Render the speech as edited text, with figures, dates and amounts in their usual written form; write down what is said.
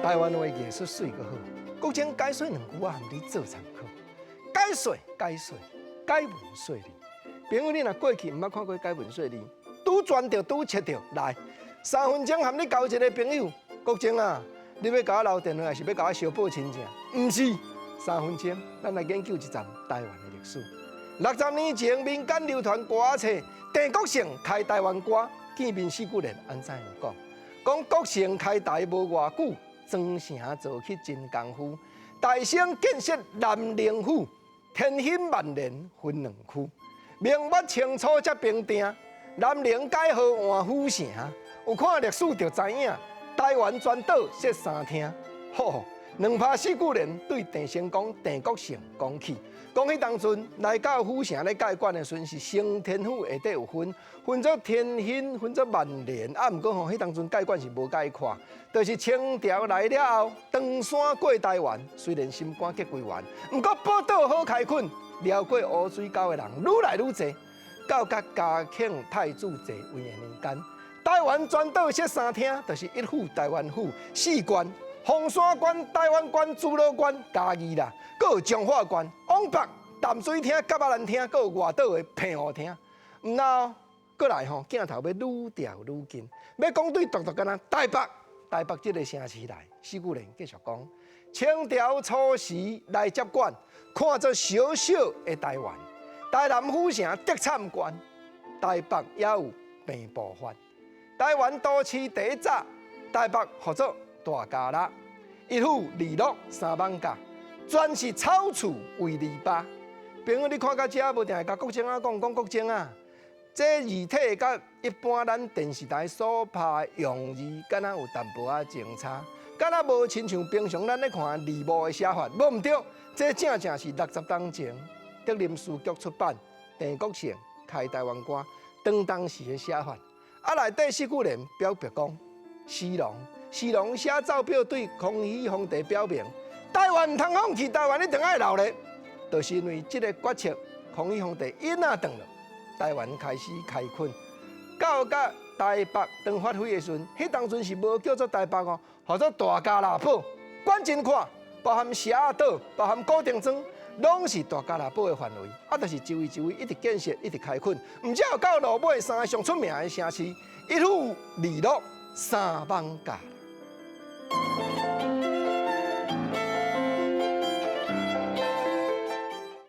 台湾话艺术水阁好，国情解说2句啊，含你做参考。解说，解文说理。朋友，你若过去毋捌看过解文说理，拄转着拄切着，来3分钟含你交一个朋友。国情啊，你要甲我留电话，还是要甲我相报亲情？毋是，3分钟，咱来研究一站台湾的历史。60年前，民间流传歌仔册，郑国成开台湾歌，见面四句联安怎样讲？讲国成开台无偌久，庄城做起真功夫，大兴建设南宁府，天兴万年分2区。明末清初才平定，南宁改号换府城。有看历史就知影，台湾全岛设3厅。吼，2拍4句联对郑成功、郑国成讲起。讲迄当阵来到府城咧介管的时阵，是升天府下底有分做天兴，分做万年。啊，毋过吼，迄当阵介管是无介看，就是清朝来了后，登山过台湾，虽然心肝结归元，毋过宝岛好开垦，辽过乌水沟的人愈来愈侪。到甲嘉庆太祖继位的年间，台湾全岛设3厅，就是一府、台湾府、4关。凤山关、台湾关、朱罗关、嘉义啦，阁有彰化关、往北淡水厅、甲巴兰厅，阁有外岛的平湖厅。然后，阁来吼，镜头要愈调愈近，要讲对独敢若台北这个城市来，四句联继续讲。清朝初时来接管，看做小小的台湾，台南府城德产关，台北也有平步法。台湾都市第一早，台北号做大家乐，一府2落3万家，全是草厝为篱笆。朋友，你看到这无定会甲国情啊讲国情啊？这字体甲一般咱电视台所拍用字，敢若有淡薄仔前差，敢若无亲像平常咱咧看字幕的写法，无毋对。这正是60当前德林书局出版郑国成开台湾歌当当时的写法。啊，内底4句联表白讲西龙写奏表对康熙皇帝表明，台湾唔通放弃，台湾一定爱留咧。就是因为这个决策，康熙皇帝一哪断了，台湾开始开垦。到甲台北当发挥的时阵，迄当阵是无叫做台北哦，叫做大家乐堡。管真宽，包含社岛，包含固定庄，拢是大家乐堡的范围。啊，就是一位一位一直建设，一直开垦。唔只有到落尾3个上出名的城市，一府2落3万家。